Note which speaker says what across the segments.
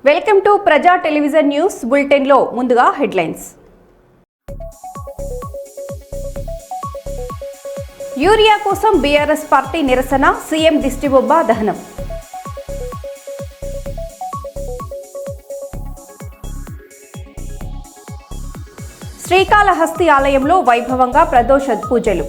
Speaker 1: Welcome to ప్రజా television news bulletin లో ముందుగా హెడ్లైన్స్. యూరియా కోసం బీఆర్ఎస్ పార్టీ నిరసన, సీఎం దిష్టిబొబ్బ దహనం. శ్రీకాళహస్తి ఆలయంలో వైభవంగా ప్రదోష పూజలు.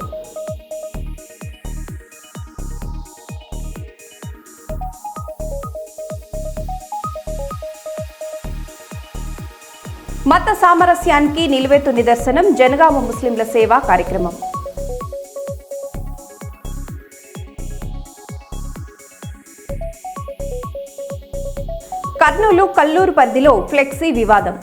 Speaker 1: మత సామరస్యానికి నిలువెత్తు నిదర్శనం జనగామ ముస్లింల సేవా కార్యక్రమం. కర్నూలు కల్లూరు పరిధిలో ఫ్లెక్సీ వివాదం.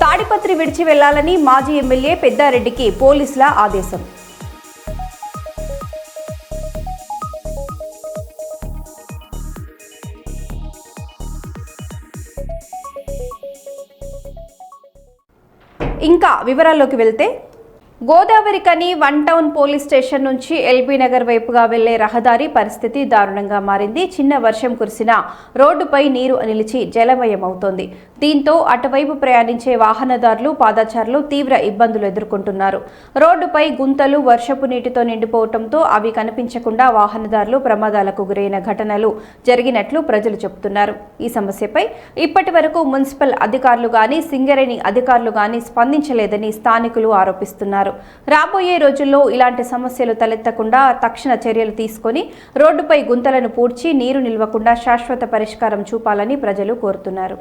Speaker 1: తాడిపత్రి విడిచి వెళ్లాలని మాజీ ఎమ్మెల్యే పెద్దారెడ్డికి పోలీసుల ఆదేశం. ఇంకా వివరాల్లోకి వెళ్తే, గోదావరి కని వన్ టౌన్ పోలీస్ స్టేషన్ నుంచి ఎల్బీ నగర్ వైపుగా వెళ్లే రహదారి పరిస్థితి దారుణంగా మారింది. చిన్న వర్షం కురిసినా రోడ్డుపై నీరు నిలిచి జలమయమవుతోంది. దీంతో అటువైపు ప్రయాణించే వాహనదారులు, పాదచారులు తీవ్ర ఇబ్బందులు ఎదుర్కొంటున్నారు. రోడ్డుపై గుంతలు వర్షపు నీటితో నిండిపోవడంతో అవి కనిపించకుండా వాహనదారులు ప్రమాదాలకు గురైన ఘటనలు జరిగినట్లు ప్రజలు చెబుతున్నారు. ఈ సమస్యపై ఇప్పటి వరకు మున్సిపల్ అధికారులు గాని, సింగరేణి అధికారులు గాని స్పందించలేదని స్థానికులు ఆరోపిస్తున్నారు. రాబోయే రోజుల్లో ఇలాంటి సమస్యలు తలెత్తకుండా తక్షణ చర్యలు తీసుకొని రోడ్డుపై గుంతలను పూడ్చి నీరు నిల్వకుండా శాశ్వత పరిష్కారం చూపాలని ప్రజలు కోరుతున్నారు.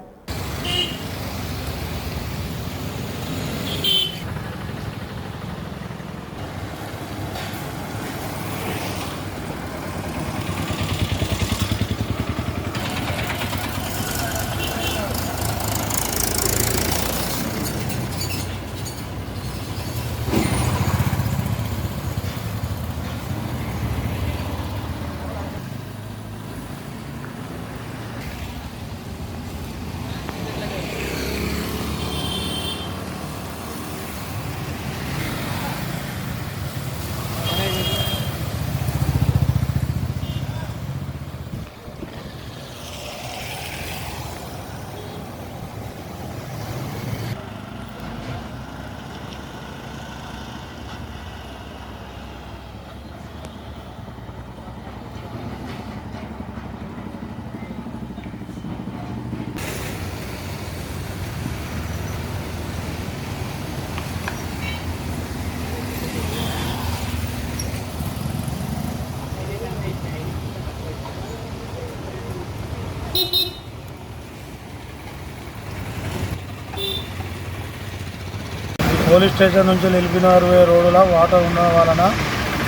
Speaker 2: పోలీస్ స్టేషన్ నుంచి నిలిపినారు రోడ్డులో వాటర్ ఉన్న వలన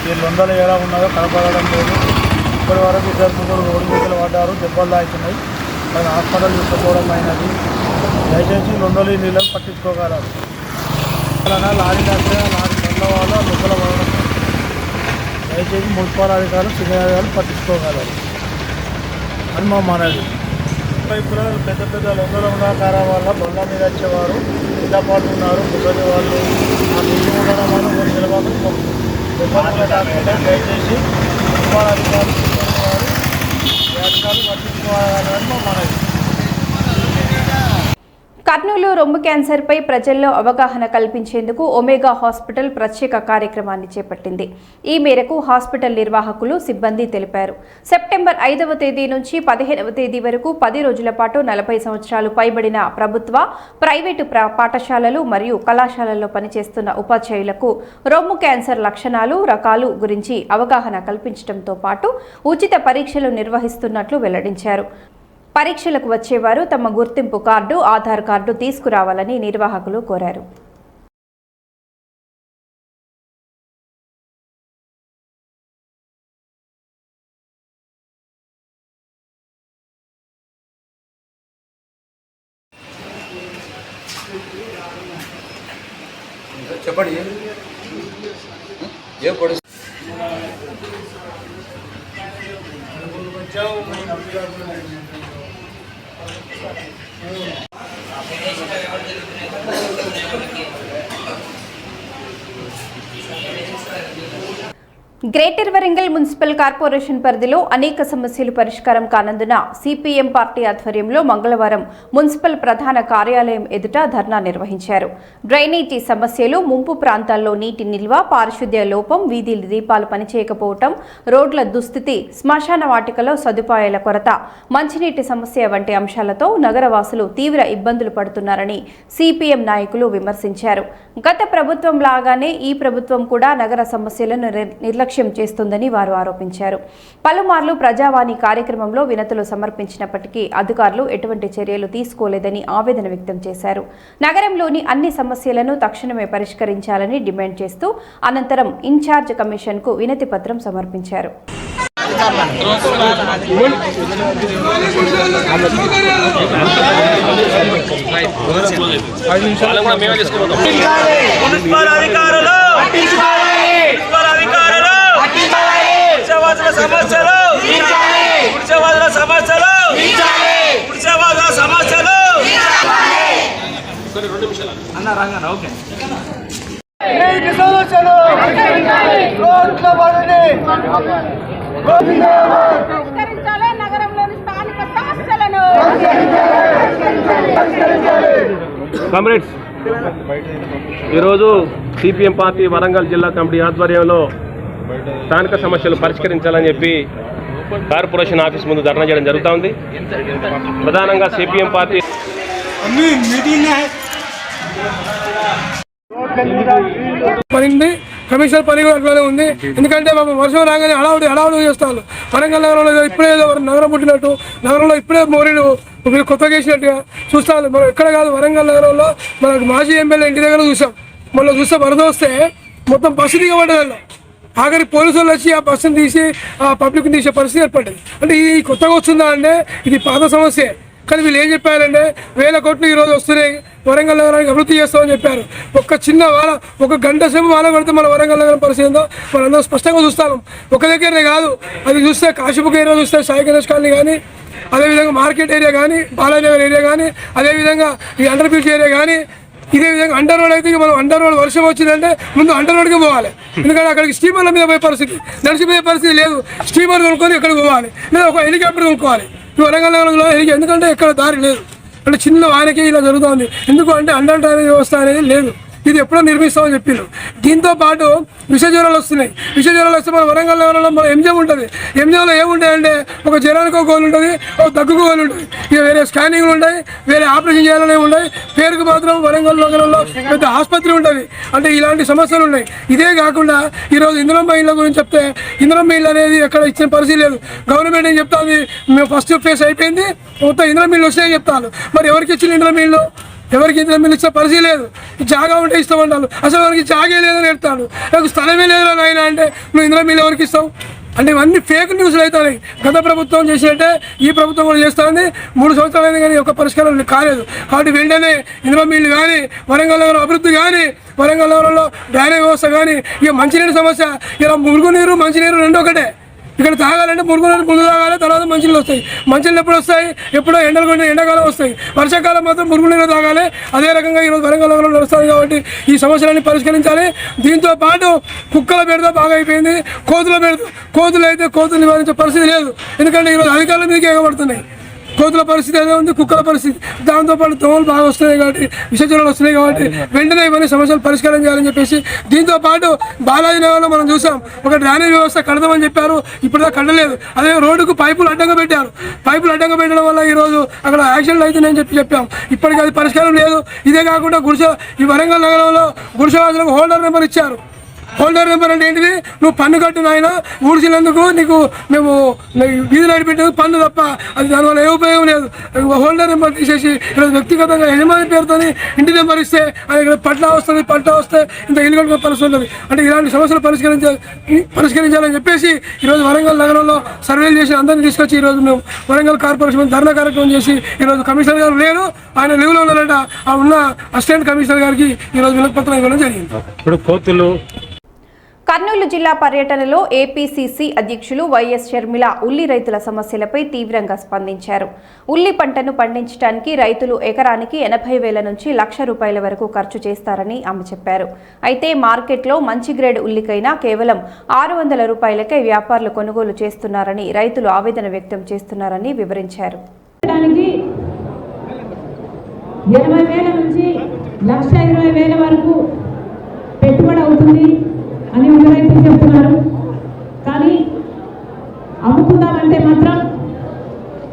Speaker 2: ఈ లొందలు ఎలా ఉన్నదో కనపడడం లేదు. ఇప్పటి వరకు ఇద్దరు ముగ్గురు రోడ్డు మీదలు పడ్డారు, దెబ్బలు తాకుతున్నాయి. అది హాస్పిటల్ తీసుకుపోవడం అయినది. దయచేసి లొందలు నీళ్ళని పట్టించుకోగలరు. వలన లారీ నడితే లారీ నల్ల వాళ్ళు లొందల పడడం. దయచేసి మున్సిపల్ అధికారులు, సింగరేణి అధికారులు పట్టించుకోగలరు అని మా మనది. వైపులో పెద్ద పెద్ద లొందలు ఉన్న కారణం వల్ల బండ్ల మీద వచ్చేవారు ఇలా పడుతున్నారు. ముసలి వాళ్ళు ఆ నీళ్ళు ఉండడం వల్ల కొన్ని నిలబడి ఇబ్బందులు కాకుండా దయచేసి మున్సిపల్ అధికారులు, అధికారులు పట్టించుకోవాలని మా మనది.
Speaker 1: కర్నూలు రొమ్ము క్యాన్సర్పై ప్రజల్లో అవగాహన కల్పించేందుకు ఒమేగా హాస్పిటల్ ప్రత్యేక కార్యక్రమాన్ని చేపట్టింది. ఈ మేరకు హాస్పిటల్ నిర్వాహకులు, సిబ్బంది తెలిపారు. సెప్టెంబర్ 5వ తేదీ నుంచి 15వ తేదీ వరకు 10 రోజుల పాటు 40 సంవత్సరాలు పైబడిన ప్రభుత్వ, ప్రైవేటు పాఠశాలలు మరియు కళాశాలల్లో పనిచేస్తున్న ఉపాధ్యాయులకు రొమ్ము క్యాన్సర్ లక్షణాలు, రకాలు గురించి అవగాహన కల్పించడంతో పాటు ఉచిత పరీక్షలు నిర్వహిస్తున్నట్లు వెల్లడించారు. పరీక్షలకు వచ్చేవారు తమ గుర్తింపు కార్డు, ఆధార్ కార్డు తీసుకురావాలని నిర్వాహకులు కోరారు.
Speaker 3: చెప్పండి ఏం పొడి
Speaker 1: గ్రేటర్ వరంగల్ మున్సిపల్ కార్పొరేషన్ పరిధిలో అనేక సమస్యలు పరిష్కారం కానందున సిపిఎం పార్టీ ఆధ్వర్యంలో మంగళవారం మున్సిపల్ ప్రధాన కార్యాలయం ఎదుట ధర్నా నిర్వహించారు. డ్రైనేజీ సమస్యలు, ముంపు ప్రాంతాల్లో నీటి నిల్వ, పారిశుద్ధ్య లోపం, వీధి దీపాలు పనిచేయకపోవటం, రోడ్ల దుస్థితి, శ్మశాన వాటికలో సదుపాయాల కొరత, మంచినీటి సమస్య వంటి అంశాలతో నగరవాసులు తీవ్ర ఇబ్బందులు పడుతున్నారని సిపిఎం నాయకులు విమర్శించారు. గత ప్రభుత్వం లాగానే ఈ ప్రభుత్వం కూడా నగర సమస్యలను నిర్లక్ష్యం చేస్తుందని వారు ఆరోపించారు. పలుమార్లు ప్రజావాణి కార్యక్రమంలో వినతులు సమర్పించినప్పటికీ అధికారులు ఎటువంటి చర్యలు తీసుకోలేదని ఆవేదన వ్యక్తం చేశారు. నగరంలోని అన్ని సమస్యలను తక్షణమే పరిష్కరించాలని డిమాండ్ చేస్తూ అనంతరం ఇన్ఛార్జ్ కమిషన్కు వినతి పత్రం సమర్పించారు.
Speaker 3: కామ్రేడ్స్, ఈరోజు సిపిఎం పార్టీ వరంగల్ జిల్లా కమిటీ ఆధ్వర్యంలో స్థానిక సమస్యలు పరిష్కరించాలని చెప్పి కార్పొరేషన్ ఆఫీస్ ముందు ధర్నా చేయడం జరుగుతూ ఉంది. ప్రధానంగా సిపిఎం పార్టీ
Speaker 4: పడింది, కమిషనర్ పని కూడా అట్లానే ఉంది. ఎందుకంటే వర్షం రాగానే హడావుడి చేస్తారు. వరంగల్ నగరంలో ఇప్పుడే నగరం పుట్టినట్టు, నగరంలో ఇప్పుడే మోరీలు కొత్తగా వేసినట్టుగా చూస్తాను. మనం ఎక్కడ కాదు, వరంగల్ నగరంలో మనకు మాజీ ఎమ్మెల్యే ఇంటి దగ్గర చూసాం. మొన్న చూస్తే వరద వస్తే మొత్తం బస్సు దిగబడ్డది. ఆఖరి పోలీసులు వచ్చి ఆ బస్సును తీసి ఆ పబ్లిక్ తీసే పరిస్థితి ఏర్పడింది. అంటే ఇది కొత్తగా వస్తుందా అంటే ఇది పాత సమస్య. కానీ వీళ్ళు ఏం చెప్పారంటే 1000 కోట్లు ఈరోజు వస్తున్నాయి, వరంగల్ నగరానికి అభివృద్ధి చేస్తామని చెప్పారు. ఒక చిన్న ఒక గంట సేపు వాన పడితే మన వరంగల్ నగరం పరిస్థితి ఏందో మనందరం స్పష్టంగా చూస్తాం. ఒక దగ్గరనే కాదు, అది చూస్తే కాశీబుక్ ఏరియా చూస్తే సాయి గణేష్ కాలనీ కానీ, అదేవిధంగా మార్కెట్ ఏరియా కానీ, బాలానగర్ ఏరియా కానీ, అదేవిధంగా ఈ అండర్ బ్రిడ్జ్ ఏరియా కానీ, ఇదే విధంగా అండర్ రోడ్ అయితే మనం అండర్ రోడ్ వర్షం వచ్చిందంటే ముందు అండర్ రోడ్కి పోవాలి. ఎందుకంటే అక్కడికి స్టీమర్ల మీద పోయే పరిస్థితి, నడిచిపోయే పరిస్థితి లేదు. స్టీమర్ కొనుక్కొని ఎక్కడికి పోవాలి, లేదా ఒక హెలికాప్టర్ కొనుక్కోవాలి. ఈ వరంగల్ నగరంలో ఎందుకంటే ఎక్కడ దారి లేదు. అంటే చిన్న వానకి ఇలా జరుగుతుంది. ఎందుకు అంటే అండర్ డ్రైనేజ్ వ్యవస్థ అనేది లేదు. ఇది ఎప్పుడో నిర్మిస్తామని చెప్పిండు. దీంతో పాటు విష జ్వరాలు వస్తున్నాయి. విష జ్వరాలు వస్తే మన వరంగల్ నగరంలో మన ఎంజిఎం ఉంటుంది. ఎంజిఎంలో ఏముంటాయంటే ఒక జ్వరానికి ఒక గోలు ఉంటుంది, ఒక దగ్గుకు గోలు ఉంటుంది, ఇక వేరే స్కానింగ్లు ఉంటాయి, వేరే ఆపరేషన్ చేయాలనే ఉంటాయి. పేరుకు మాత్రం వరంగల్ నగరంలో పెద్ద ఆసుపత్రి ఉంటుంది. అంటే ఇలాంటి సమస్యలు ఉన్నాయి. ఇదే కాకుండా ఈరోజు ఇంధనం ఇళ్ళ గురించి చెప్తే ఇంధనం ఇల్లు అనేది ఎక్కడ ఇచ్చిన పరిస్థితి లేదు. గవర్నమెంట్ ఏం చెప్తాను, మేము ఫస్ట్ ఫేస్ అయిపోయింది, మొత్తం ఇంధనం ఇల్లు వస్తాయని చెప్తాను. మరి ఎవరికి ఇచ్చిన ఇంధనం ఇల్లు? ఎవరికి ఇంత మీరు ఇచ్చే పరిస్థితి లేదు. జాగా ఉంటే ఇస్తామంటారు, అసలు ఎవరికి జాగే లేదని చెప్తాను. నాకు స్థలమే లేదు నాయన అంటే నువ్వు ఇందులో మీరు ఎవరికి ఇస్తావు అంటే ఇవన్నీ ఫేక్ న్యూస్లు అవుతాయి. గత ప్రభుత్వం చేసినట్టే ఈ ప్రభుత్వం కూడా చేస్తుంది. 3 సంవత్సరాలైనా కానీ ఒక పరిష్కారం కాలేదు. కాబట్టి వెంటనే ఇందులో మీరు కానీ, వరంగల్ నగరం అభివృద్ధి కానీ, వరంగల్ నగరంలో డ్రైనేజ్ వ్యవస్థ కానీ, ఇక మంచినీరు సమస్య, ఇలా మురుగునీరు మంచినీరు రెండు ఒకటే. ఇక్కడ తాగాలంటే మురుగునీరు ముందు తాగాలి, తర్వాత మంచినీళ్ళు వస్తాయి. మంచినీళ్ళు ఎప్పుడు వస్తాయి? ఎప్పుడో ఎండలు కొంటే ఎండాకాలం వస్తాయి. వర్షాకాలం మాత్రం మురుగునీరు తాగాలి. అదే రకంగా ఈరోజు వరంగల్ నగరంలో నడుస్తుంది. కాబట్టి ఈ సమస్యలన్నీ పరిష్కరించాలి. దీంతో పాటు కుక్కల బెడద బాగా అయిపోయింది. కోతులు అయితే కోతులు నివారించే పరిస్థితి లేదు. ఎందుకంటే ఈరోజు అధికారుల మీదకి ఎగబడుతున్నాయి. కోతుల పరిస్థితి అదే ఉంది, కుక్కల పరిస్థితి. దాంతోపాటు దోమలు బాగా వస్తున్నాయి కాబట్టి, విషజ్వరాలు వస్తున్నాయి కాబట్టి వెంటనే ఇవన్నీ సమస్యలు పరిష్కారం చేయాలని చెప్పేసి, దీంతో పాటు బాలాజీ నగర్లో మనం చూసాం ఒక డ్రైనేజ్ వ్యవస్థ కడదామని చెప్పారు, ఇప్పుడు కట్టలేదు. అదే రోడ్డుకు పైపులు అడ్డంగా పెట్టారు. పైపులు అడ్డంగా పెట్టడం వల్ల ఈరోజు అక్కడ యాక్సిడెంట్లు అవుతున్నాయని చెప్పాం. ఇప్పటికీ అది పరిష్కారం లేదు. ఇదే కాకుండా ఈ వరంగల్ నగరంలో గుడిసెవాసులకు హోల్డర్ నెంబర్ ఇచ్చారు. హోల్డర్ నెంబర్ అంటే ఏంటిది? నువ్వు పన్ను కట్టు నాయన, ఊడ్చినందుకు నీకు మేము వీధి లైట్ పెట్టేందుకు పన్ను తప్ప అది దానివల్ల ఏ ఉపయోగం లేదు. హోల్డర్ నెంబర్ తీసేసి ఈరోజు వ్యక్తిగతంగా యజమాని పేరుతో ఇంటి నెంబర్ ఇస్తే అది ఇక్కడ పట్టా వస్తే ఇంత ఇల్లు కట్టుకునే పరిస్థితి ఉంటుంది. అంటే ఇలాంటి సమస్యలు పరిష్కరించాలని చెప్పేసి ఈరోజు వరంగల్ నగరంలో సర్వేలు చేసి అందరినీ తీసుకొచ్చి ఈరోజు మేము వరంగల్ కార్పొరేషన్ ధర్నా కార్యక్రమం చేసి ఈరోజు కమిషనర్ గారు లేరు, ఆయన లీవ్లో ఉన్నారంట. ఆ ఉన్న అసిస్టెంట్ కమిషనర్ గారికి ఈరోజు వినతి పత్రం ఇవ్వడం జరిగింది.
Speaker 3: ఇప్పుడు కోతులు
Speaker 1: కర్నూలు జిల్లా పర్యటనలో ఏపీసీసీ అధ్యక్షులు వైఎస్ షర్మిల ఉల్లి రైతుల సమస్యలపై తీవ్రంగా స్పందించారు. ఉల్లి పంటను పండించడానికి రైతులు ఎకరానికి 80,000 నుంచి ₹1,00,000 వరకు ఖర్చు చేస్తారని ఆమె చెప్పారు. అయితే మార్కెట్లో మంచి గ్రేడ్ ఉల్లికైనా కేవలం ₹600కే వ్యాపారులు కొనుగోలు చేస్తున్నారని రైతులు ఆవేదన వ్యక్తం చేస్తున్నారని వివరించారు.
Speaker 5: 80,000 నుంచి 1,20,000 వరకు పెట్టుబడి అవుతుంది అని రైతులు చెప్తున్నారు. కానీ అమ్ముకుందామంటే మాత్రం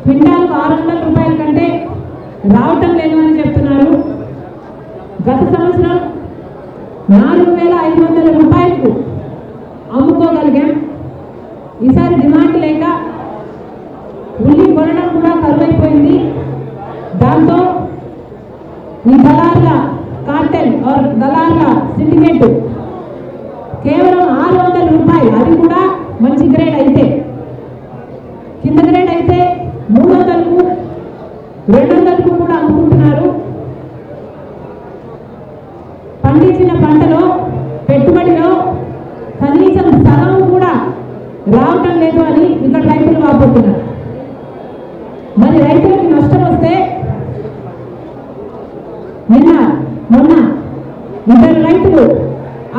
Speaker 5: క్వింటాల్కు ₹600 కంటే రావటం లేదు అని చెప్తున్నారు. గత సంవత్సరం ₹4,500కు అమ్ముకోగలిగాం. ఈసారి డిమాండ్ లేక ఉల్లి కొనడం కూడా కరువైపోయింది. దాంతో ఈ దళార్ల కార్టెల్ ఆర్ దళార్ల సిండికేట్ కేవలం ₹600, అది కూడా మంచి గ్రేడ్ అయితే, కింద గ్రేడ్ అయితే 300కు 200కు కూడా అమ్ముకుంటున్నారు. పండించిన పంటలో పెట్టుబడిలో కనీసం సగం కూడా రావటం లేదు అని ఇక్కడ రైతులు వాపోతున్నారు. మరి రైతులకు నష్టం వస్తే మొన్న 2 రైతులు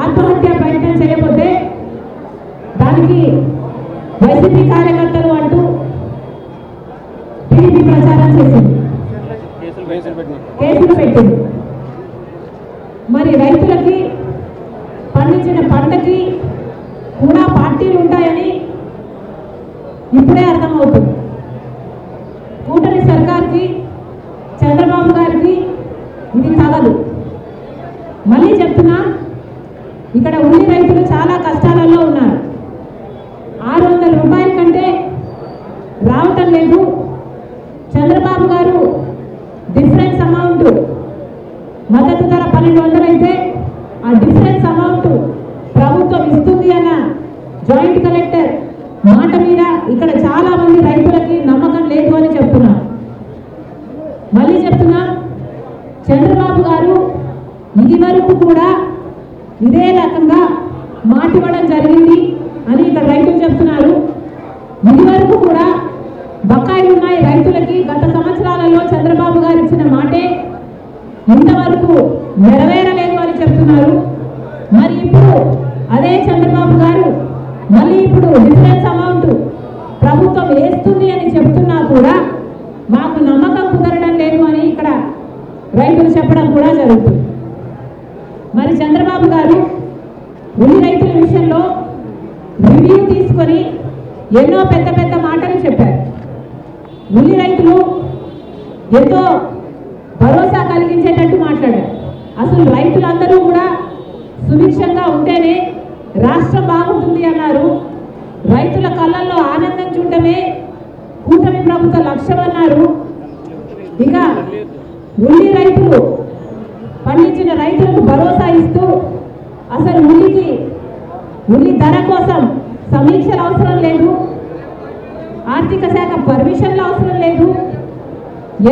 Speaker 5: ఆత్మహత్య ప్రయత్నం చేయకపోతే దానికి వైసీపీ కార్యకర్తలు అంటూ టీడీపీ ప్రచారం చేసింది, కేసులు పెట్టింది. మరి రైతులకి పండించిన పంటకి కూడా పార్టీలు ఉంటాయని ఇప్పుడే అర్థమవుతుంది. కూటమి సర్కార్కి, చంద్రబాబు గారికి ఇది తగదు. మళ్ళీ చెప్తున్నా, ఇక్కడ ఉల్లి రైతులు చాలా కష్టాలలో ఉన్నారు. ₹600 కంటే రావటం లేదు. చంద్రబాబు గారు డిఫరెన్స్ అమౌంట్, మద్దతు ధర 1,200 అయితే ఆ డిఫరెన్స్ అమౌంట్ ప్రభుత్వం ఇస్తుంది అన్న జాయింట్ కలెక్టర్ మాట మీద ఇక్కడ చాలా మంది రైతులకి నమ్మకం లేదు అని చెప్తున్నారు. మళ్ళీ చెప్తున్నా, చంద్రబాబు గారు ఇది వరకు కూడా ఇదే రకంగా మాటివ్వడం జరిగింది అని ఇక్కడ రైతులు చెప్తున్నారు. ఇది వరకు కూడా బకాయిలు ఉన్నాయి రైతులకి. గత సంవత్సరాలలో చంద్రబాబు గారు ఇచ్చిన మాటే ఇంతవరకు నెరవేరలేదు అని చెప్తున్నారు. మరి ఇప్పుడు అదే చంద్రబాబు గారు మళ్ళీ ఇప్పుడు డిఫరెన్స్ అమౌంట్ ప్రభుత్వం వేస్తుంది అని చెప్తున్నా కూడా మాకు నమ్మకం కుదరడం లేదు అని ఇక్కడ రైతులు చెప్పడం కూడా జరుగుతుంది. మరి చంద్రబాబు గారు ఉల్లి రైతుల విషయంలో రివ్యూ తీసుకొని ఎన్నో పెద్ద పెద్ద మాటలు చెప్పారు. ఉల్లి రైతులు ఎంతో భరోసా కలిగించేటట్టు మాట్లాడారు. అసలు రైతులందరూ కూడా సుభిక్షంగా ఉంటేనే రాష్ట్రం బాగుంటుంది అన్నారు. రైతుల కళ్ళల్లో ఆనందం చూడటమే కూటమి ప్రభుత్వ లక్ష్యం అన్నారు. ఇక ఉల్లి రైతులు పండించిన రైతులకు భరోసా ఇస్తూ అసలు ఉల్లి ధర కోసం సమీక్షలు అవసరం లేదు, ఆర్థిక శాఖ పర్మిషన్లు అవసరం లేదు,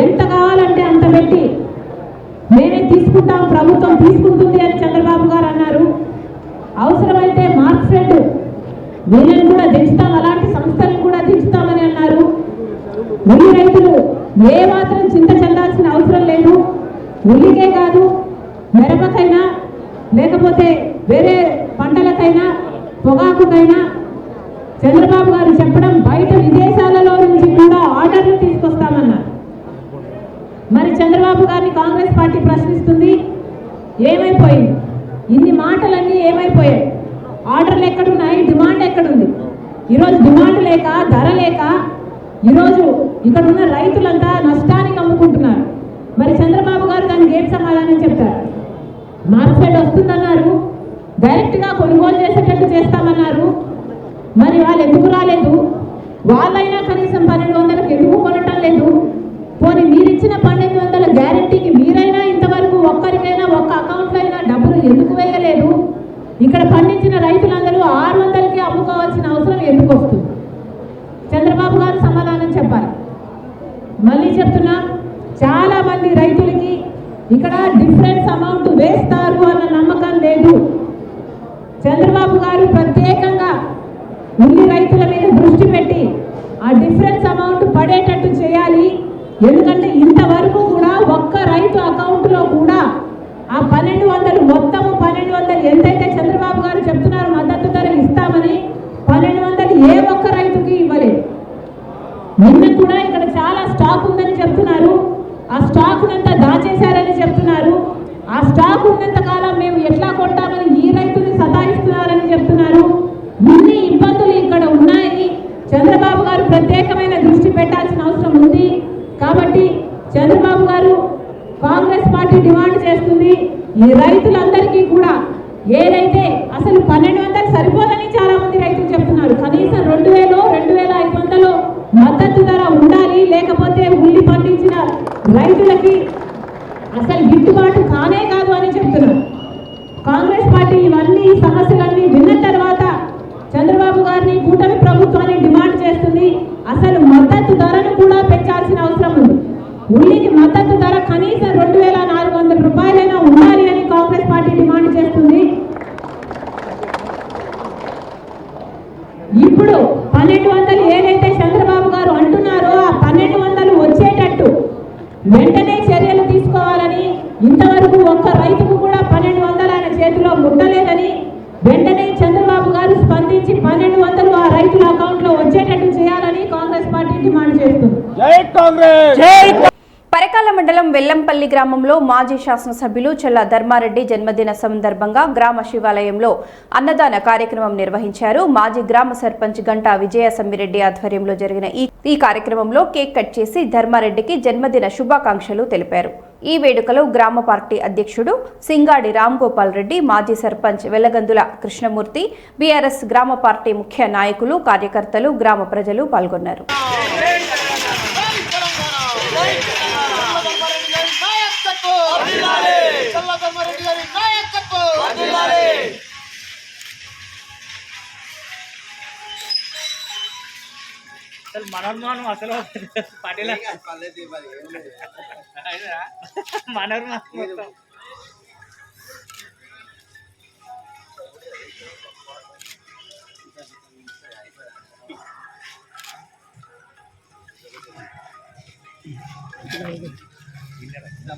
Speaker 5: ఎంత కావాలంటే అంత పెట్టి మేమే తీసుకుంటాం, ప్రభుత్వం తీసుకుంటుంది అని చంద్రబాబు గారు అన్నారు. అవసరమైతే మార్క్స్ఫెడ్ వీళ్ళని కూడా దించుతాం, అలాంటి సంస్థలను కూడా దించుతామని అన్నారు. ఉల్లి రైతులు ఏ మాత్రం చింత చెందాల్సిన అవసరం లేదు. ఉల్లికే కాదు, మిరపకైనా లేకపోతే వేరే పంటలకైనా పొగాకుకైనా చంద్రబాబు గారు చెప్పడం బయట విదేశాలలో నుంచి కూడా ఆర్డర్లు తీసుకొస్తామన్నారు. మరి చంద్రబాబు గారిని కాంగ్రెస్ పార్టీ ప్రశ్నిస్తుంది, ఏమైపోయింది? ఇన్ని మాటలన్నీ ఏమైపోయాయి? ఆర్డర్లు ఎక్కడున్నాయి? డిమాండ్ ఎక్కడుంది? ఈరోజు డిమాండ్ లేక, ధర లేక ఈరోజు ఇక్కడ ఉన్న రైతులంతా నష్టానికి అమ్ముకుంటున్నారు. మరి చంద్రబాబు గారు దానికి ఏం సమాధానం చెప్తారు? మార్కెట్ వస్తుందన్నారు, డైరెక్ట్గా కొనుగోలు చేసేటట్టు చేస్తామన్నారు. మరి వాళ్ళు ఎందుకు రాలేదు? వాళ్ళైనా కనీసం 1,200కి ఎందుకు కొనటం లేదు? పోనీ మీరిచ్చిన 1,200 గ్యారెంటీకి మీరైనా ఇంతవరకు ఒక్కరికైనా ఒక్క అకౌంట్లో అయినా డబ్బులు ఎందుకు వేయలేదు? ఇక్కడ పండించిన రైతులందరూ 600కే అమ్ముకోవాల్సిన అవసరం ఎందుకు వస్తుంది? చంద్రబాబు గారు సమాధానం చెప్పాలి. మళ్ళీ చెప్తున్నా, చాలా మంది రైతులకి ఇక్కడ డిఫరెన్స్ అమౌంట్ వేస్తారు అన్న నమ్మకం లేదు. చంద్రబాబు గారు ప్రత్యేకంగా ఉల్లి రైతుల మీద దృష్టి పెట్టి ఆ డిఫరెన్స్ అమౌంట్ పడేటట్టు చేయాలి. ఎందుకంటే ఇంతవరకు కూడా ఒక్క రైతు అకౌంట్లో కూడా ఆ 1200 మొత్తము 1200 ఎంతైతే చంద్రబాబు గారు చెప్తున్నారు మద్దతు ధర ఇస్తామని 1200 ఏ ఒక్క రైతుకి ఇవ్వలేదు. నిన్న కూడా ఇక్కడ చాలా స్టాక్ ఉందని చెప్తున్నారు. ఆ స్టాక్ అంతా దాచేశారని చెప్తున్నారు. ఆ స్టాక్ ఉన్నంత కాలం మేము ఎట్లా కొంటామని ఈ రైతుని సతాయిస్తున్నారని చెప్తున్నారు. ఇన్ని ఇబ్బందులు ఇక్కడ ఉన్నాయి. చంద్రబాబు గారు ప్రత్యేకమైన దృష్టి పెట్టాల్సిన అవసరం ఉంది. కాబట్టి చంద్రబాబు గారు కాంగ్రెస్ పార్టీ డిమాండ్ చేస్తుంది ఈ రైతులందరికీ కూడా ఏదైతే అసలు 1200 సరిపోదని చాలా మంది రైతులు చెప్తున్నారు. కనీసం 2000 2500 మద్దతు ధర ఉండాలి. లేకపోతే ఉల్లి పండించిన రైతులకి అసలు గిట్టుబాటు కానే కాదు అని చెప్తున్నారు. కాంగ్రెస్ పార్టీ ఇవన్నీ సమస్యలన్నీ విన్న తర్వాత చంద్రబాబు గారిని కూటమి ప్రభుత్వాన్ని డిమాండ్ చేస్తుంది. అసలు మద్దతు ధరను కూడా పెంచాల్సిన అవసరం ఉంది. ఉల్లికి మద్దతు ధర కనీసం 2400 రూపాయలైనా ఉండాలి అని కాంగ్రెస్ పార్టీ డిమాండ్ చేస్తుంది. ఇప్పుడు 1200 ఏదైతే చంద్రబాబు గారు అంటున్నారో ఆ 1200 వచ్చేటట్టు వెంటనే చర్యలు తీసుకోవాలని, ఇంతవరకు ఒక్క రైతుకు కూడా 1200 ఆయన చేతిలో ముట్టలేదని వెంటనే చంద్రబాబు గారు స్పందించి 1200 ఆ రైతుల అకౌంట్లో వచ్చేటట్టు చేయాలని కాంగ్రెస్ పార్టీ డిమాండ్ చేస్తుంది.
Speaker 2: జై కాంగ్రెస్.
Speaker 1: పరకాల మండలం వెల్లంపల్లి గ్రామంలో మాజీ శాసనసభ్యులు చెల్లా ధర్మారెడ్డి జన్మదిన సందర్భంగా గ్రామ శివాలయంలో అన్నదాన కార్యక్రమం నిర్వహించారు. మాజీ గ్రామ సర్పంచ్ గంటా విజయ సమ్మిరెడ్డి ఆధ్వర్యంలో జరిగిన ఈ కార్యక్రమంలో కేక్ కట్ చేసి ధర్మారెడ్డికి జన్మదిన శుభాకాంక్షలు తెలిపారు. ఈ వేడుకలో గ్రామ పార్టీ అధ్యక్షుడు సింగాడి రామ్ గోపాల్ రెడ్డి, మాజీ సర్పంచ్ వెల్లగందుల కృష్ణమూర్తి, బీఆర్ఎస్ గ్రామ పార్టీ ముఖ్య నాయకులు, కార్యకర్తలు, గ్రామ ప్రజలు పాల్గొన్నారు.
Speaker 6: మనర్మాను అసలు పాటిల మనర్మా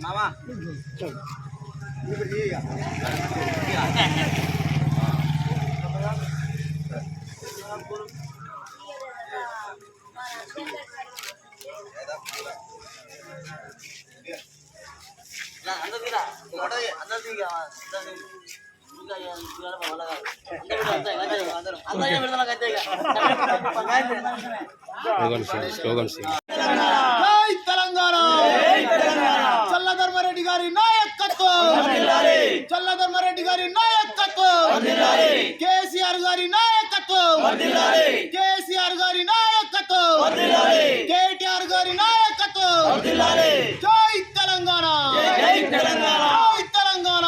Speaker 6: మామా చల్లధర్మారెడ్డి గారి నాయకత్వం, చల్లధర్మారెడ్డి గారి నాయకత్వం, కేసీఆర్ గారి నాయకత్వం, కేసీఆర్ గారి నాయకత్వం, కేటీఆర్ గారి నాయకత్వం. జై తెలంగాణ, జై తెలంగాణ, జై తెలంగాణ.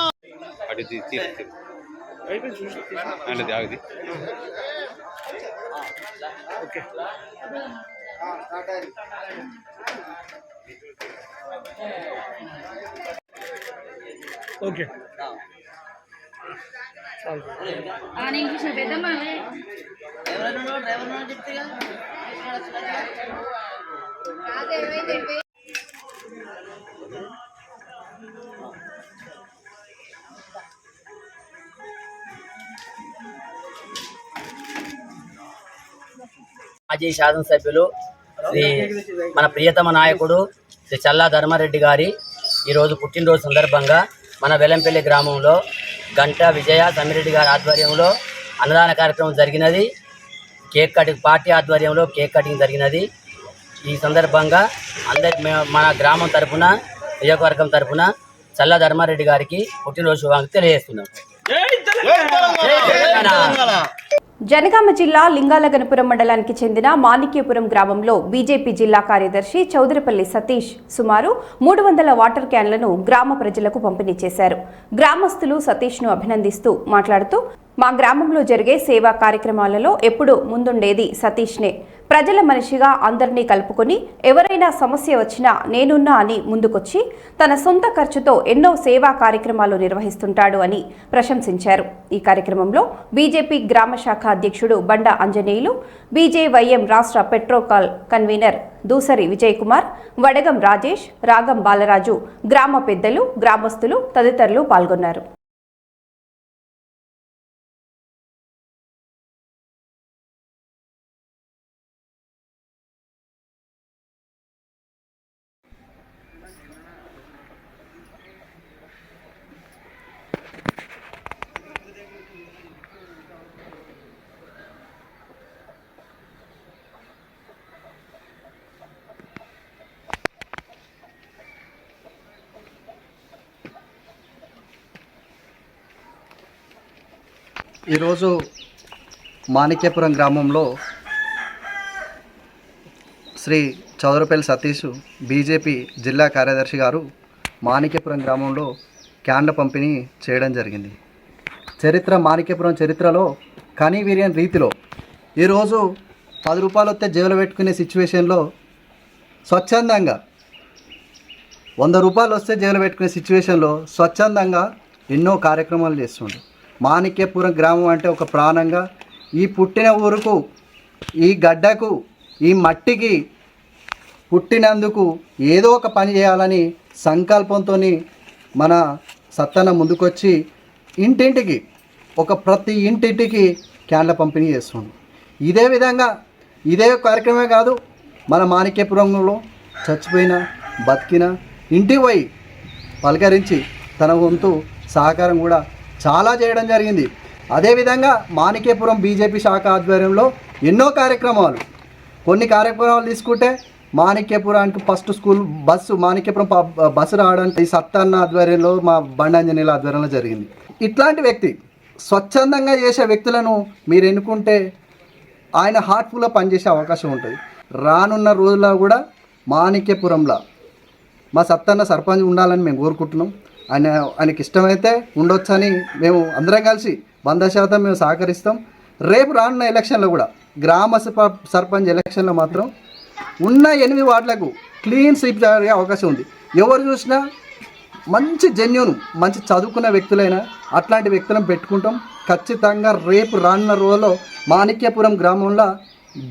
Speaker 4: ఓకే
Speaker 7: మాజీ శాసనసభ్యులు శ్రీ మన ప్రియతమ నాయకుడు శ్రీ చల్లా ధర్మారెడ్డి గారి ఈరోజు పుట్టినరోజు సందర్భంగా మన వెల్లంపల్లి గ్రామంలో గంటా విజయ సమ్మిరెడ్డి గారి ఆధ్వర్యంలో అన్నదాన కార్యక్రమం జరిగినది. కేక్ కటింగ్ పార్టీ ఆధ్వర్యంలో కేక్ కటింగ్ జరిగినది. ఈ సందర్భంగా మన గ్రామం తరఫున, నియోజకవర్గం తరఫున చల్లా ధర్మారెడ్డి గారికి పుట్టినరోజు శుభాకాంక్షలు తెలియజేస్తున్నాం.
Speaker 1: జనగామ జిల్లా లింగాలగనపురం మండలానికి చెందిన మాణిక్యపురం గ్రామంలో బీజేపీ జిల్లా కార్యదర్శి చౌదరిపల్లి సతీష్ సుమారు 300 వాటర్ క్యాన్లను గ్రామ ప్రజలకు పంపిణీ చేశారు. గ్రామస్తులు సతీష్ను అభినందిస్తూ మాట్లాడుతూ, మా గ్రామంలో జరిగే సేవా కార్యక్రమాలలో ఎప్పుడూ ముందుండేది సతీష్నే. ప్రజల మనిషిగా అందరినీ కలుపుకొని ఎవరైనా సమస్య వచ్చినా నేనున్నా అని ముందుకొచ్చి తన సొంత ఖర్చుతో ఎన్నో సేవా కార్యక్రమాలు నిర్వహిస్తుంటాడు అని ప్రశంసించారు. ఈ కార్యక్రమంలో బీజేపీ గ్రామ శాఖ అధ్యక్షుడు బండ ఆంజనేయులు, బీజేవైఎం రాష్ట్ర పెట్రోకాల్ కన్వీనర్ దూసరి విజయ్ కుమార్, వడగం రాజేష్, రాగం బాలరాజు, గ్రామ పెద్దలు, గ్రామస్తులు తదితరులు పాల్గొన్నారు.
Speaker 8: ఈరోజు మాణిక్యపురం గ్రామంలో శ్రీ చౌదరపల్లి సతీష్ బీజేపీ జిల్లా కార్యదర్శి గారు మాణిక్యపురం గ్రామంలో క్యాండ్ల పంపిణీ చేయడం జరిగింది. మాణిక్యపురం చరిత్రలో కనీవీర్యని రీతిలో ఈరోజు 10 రూపాయలు వస్తే జేబులో పెట్టుకునే సిచ్యువేషన్లో స్వచ్ఛందంగా 100 రూపాయలు వస్తే జేబులో పెట్టుకునే సిచ్యువేషన్లో స్వచ్ఛందంగా ఎన్నో కార్యక్రమాలు చేస్తుండ్రు. మాణిక్యపురం గ్రామం అంటే ఒక ప్రాణంగా ఈ పుట్టిన ఊరుకు, ఈ గడ్డకు, ఈ మట్టికి పుట్టినందుకు ఏదో ఒక పని చేయాలని సంకల్పంతో మన సత్తన్న ముందుకొచ్చి ఇంటింటికి ప్రతి ఇంటింటికి క్యాన్ల పంపిణీ చేస్తుంది. ఇదే విధంగా ఇదే కార్యక్రమమే కాదు, మన మాణిక్యపురంలో చచ్చిపోయిన బతికిన ఇంటికి పోయి పలకరించి తన వంతు సహకారం కూడా చాలా చేయడం జరిగింది. అదేవిధంగా మాణిక్యపురం బీజేపీ శాఖ ఆధ్వర్యంలో ఎన్నో కార్యక్రమాలు, కొన్ని కార్యక్రమాలు తీసుకుంటే మాణిక్యపురానికి first school bus, Manikyapuram bus రావడానికి ఈ సత్తన్న ఆధ్వర్యంలో, మా బండాంజనేయుల ఆధ్వర్యంలో జరిగింది. ఇట్లాంటి వ్యక్తి స్వచ్ఛందంగా చేసే వ్యక్తులను మీరు ఎన్నుకుంటే ఆయన హార్ట్ఫుల్గా పనిచేసే అవకాశం ఉంటుంది. రానున్న రోజుల్లో కూడా మాణిక్యపురంలో మా సత్తన్న సర్పంచ్ ఉండాలని మేము కోరుకుంటున్నాం. ఆయనకి ఇష్టమైతే ఉండొచ్చని మేము అందరం కలిసి 100% మేము సహకరిస్తాం. రేపు రానున్న ఎలక్షన్లో కూడా గ్రామ సర్పంచ్ ఎలక్షన్లో మాత్రం ఉన్న 8 వార్డులకు క్లీన్ స్వీప్ జరిగే అవకాశం ఉంది. ఎవరు చూసినా మంచి జెన్యూన్, మంచి చదువుకున్న వ్యక్తులైనా అట్లాంటి వ్యక్తులను పెట్టుకుంటాం. ఖచ్చితంగా రేపు రానున్న రోజుల్లో మాణిక్యపురం గ్రామంలో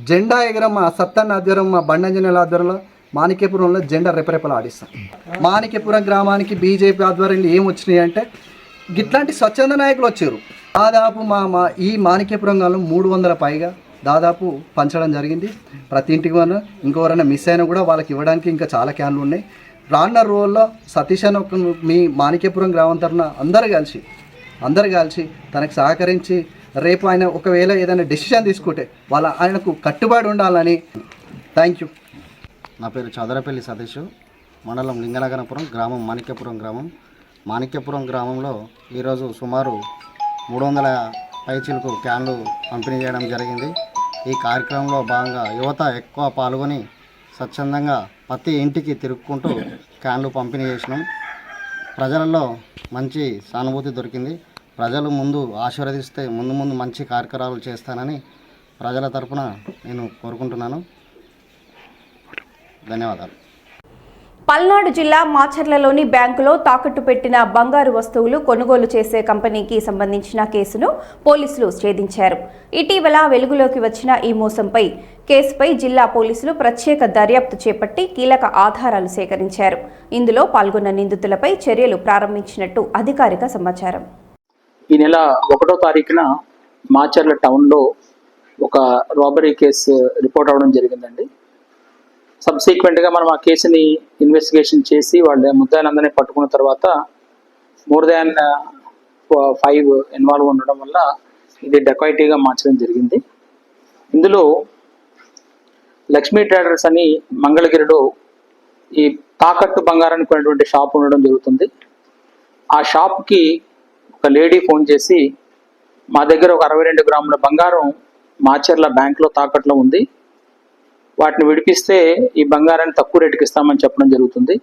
Speaker 8: జెండా ఎగరం మా సత్తన్న ఆధ్వర్యం, మా బండాంజనేయుల ఆధ్వర్యంలో మాణిక్యపురంలో జెండా రెపరెపలు ఆడిస్తాం. మాణిక్యపురం గ్రామానికి బీజేపీ ఆధ్వర్యంలో ఏం వచ్చినాయి అంటే ఇట్లాంటి స్వచ్ఛంద నాయకులు వచ్చారు. దాదాపు ఈ మాణిక్యపురం గ్రామంలో 300 పైగా దాదాపు పంచడం జరిగింది. ప్రతి ఇంటికి ఇంకెవరైనా మిస్ అయినా కూడా వాళ్ళకి ఇవ్వడానికి ఇంకా చాలా క్యాన్లు ఉన్నాయి. రానున్న రోజుల్లో సతీష్ అని మీ మాణిక్యపురం గ్రామం తరఫున అందరు కలిసి తనకు సహకరించి రేపు ఆయన ఒకవేళ ఏదైనా డెసిషన్ తీసుకుంటే ఆయనకు కట్టుబడి ఉండాలని. Thank you.
Speaker 9: నా పేరు చౌదరపల్లి సతీష్, మండలం లింగనగరపురం, గ్రామం మాణిక్యపురం గ్రామం. మాణిక్యపురం గ్రామంలో ఈరోజు సుమారు 300 పైచీలకు క్యాన్లు పంపిణీ చేయడం జరిగింది. ఈ కార్యక్రమంలో భాగంగా యువత ఎక్కువ పాల్గొని స్వచ్ఛందంగా ప్రతి ఇంటికి తిరుగుకుంటూ క్యాన్లు పంపిణీ చేసినాం. ప్రజలలో మంచి సానుభూతి దొరికింది. ప్రజలు ముందు ఆశీర్వదిస్తే ముందు మంచి కార్యక్రమాలు చేస్తానని ప్రజల తరపున నేను కోరుకుంటున్నాను. ధన్యవాదాలు.
Speaker 1: పల్నాడు జిల్లా మాచర్లలోని బ్యాంకులో తాకట్టు పెట్టిన బంగారు వస్తువులు కొనుగోలు చేసే కంపెనీకి సంబంధించిన కేసును పోలీసులు ఛేదించారు. ఇటీవల వెలుగులోకి వచ్చిన ఈ మోసంపై కేసుపై జిల్లా పోలీసులు ప్రత్యేక దర్యాప్తు చేపట్టి కీలక ఆధారాలు సేకరించారు. ఇందులో పాల్గొన్న నిందితులపై చర్యలు ప్రారంభించినట్టు అధికారిక సమాచారం.
Speaker 10: ఈ నెల 1వ తారీఖున మాచర్ల టౌన్లో ఒక రాబరీ కేసు రిపోర్ట్ అవ్వడం జరిగిందండి. సబ్సీక్వెంట్గా మనం ఆ కేసుని ఇన్వెస్టిగేషన్ చేసి వాళ్ళ ముద్దాయిలందరినీ పట్టుకున్న తర్వాత మోర్ దాన్ 5 ఇన్వాల్వ్ ఉండడం వల్ల ఇది డెకాయిటీగా మార్చడం జరిగింది. ఇందులో లక్ష్మీ ట్రేడర్స్ అని మంగళగిరిలో ఈ తాకట్టు బంగారాన్ని కొనేటువంటి షాప్ ఉండడం జరుగుతుంది. ఆ షాప్కి ఒక లేడీ ఫోన్ చేసి మా దగ్గర ఒక 62 గ్రాముల బంగారం మాచర్ల బ్యాంక్లో తాకట్లో ఉంది, వాటిని విడిపిస్తే ఈ బంగారాన్ని తక్కువ రేటుకి ఇస్తామని చెప్పడం జరుగుతుంది.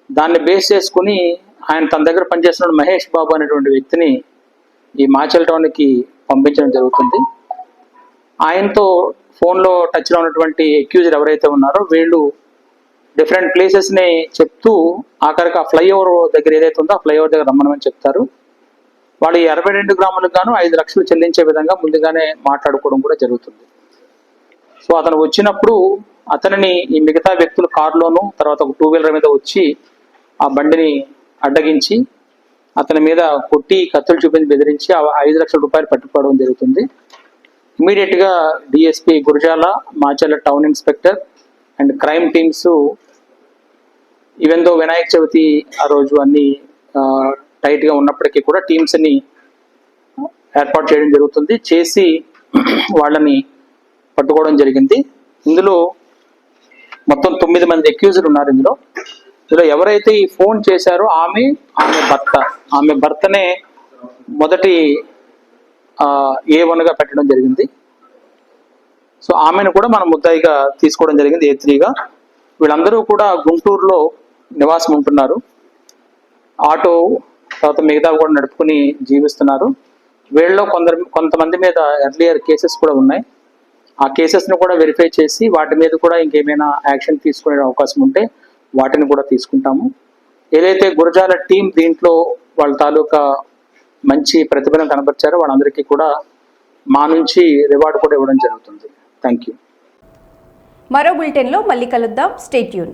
Speaker 10: దాన్ని బేస్ చేసుకుని ఆయన తన దగ్గర పనిచేస్తున్న మహేష్ బాబు అనేటువంటి వ్యక్తిని ఈ మాచల్ టౌన్కి పంపించడం జరుగుతుంది. ఆయనతో ఫోన్లో టచ్లో ఉన్నటువంటి అక్యూజర్ ఎవరైతే ఉన్నారో వీళ్ళు డిఫరెంట్ ప్లేసెస్ని చెప్తూ ఆఖరికి ఆ ఫ్లైఓవర్ దగ్గర ఏదైతే ఉందో ఆ ఫ్లైఓవర్ దగ్గర రమ్మనమని చెప్తారు. వాళ్ళు 22 గ్రాములకు గాను 5 లక్షలు చెల్లించే విధంగా ముందుగానే మాట్లాడుకోవడం కూడా జరుగుతుంది. సో అతను వచ్చినప్పుడు అతనిని ఈ మిగతా వ్యక్తులు కారులోను తర్వాత ఒక 2 వీలర్ మీద వచ్చి ఆ బండిని అడ్డగించి అతని మీద కొట్టి కత్తులు చూపించి బెదిరించి ఆ 5 లక్షల రూపాయలు పట్టుకోవడం జరుగుతుంది. ఇమీడియట్గా DSP Gurazala, Macherla town inspector and crime teams even though Vinayaka Chavithi ఆ రోజు అన్ని టైట్గా ఉన్నప్పటికీ కూడా టీమ్స్ని ఏర్పాటు చేయడం జరుగుతుంది. చేసి వాళ్ళని పట్టుకోవడం జరిగింది. ఇందులో మొత్తం 9 మంది అక్యూజ్డ్ ఉన్నారు. ఇందులో ఎవరైతే ఈ ఫోన్ చేశారో ఆమె భర్తనే మొదటి A1గా పెట్టడం జరిగింది. సో ఆమెను కూడా మనం ముద్దాయిగా తీసుకోవడం జరిగింది A3గా. వీళ్ళందరూ కూడా గుంటూరులో నివాసం ఉంటున్నారు. ఆటో తర్వాత మిగతా కూడా నడుపుకుని జీవిస్తున్నారు. వీళ్ళలో కొంతమంది మీద ఎర్లియర్ కేసెస్ కూడా ఉన్నాయి. ఆ కేసెస్ను కూడా వెరిఫై చేసి వాటి మీద కూడా ఇంకేమైనా యాక్షన్ తీసుకునే అవకాశం ఉంటే వాటిని కూడా తీసుకుంటాము. ఏదైతే గురజాల టీం దీంట్లో వాళ్ళ తాలూకా మంచి ప్రతిభను కనబరిచారో వాళ్ళందరికీ కూడా మా నుంచి రివార్డు కూడా ఇవ్వడం జరుగుతుంది. Thank you.
Speaker 1: మరో బులెటిన్లో మళ్ళీ కలుద్దాం. Stay tune.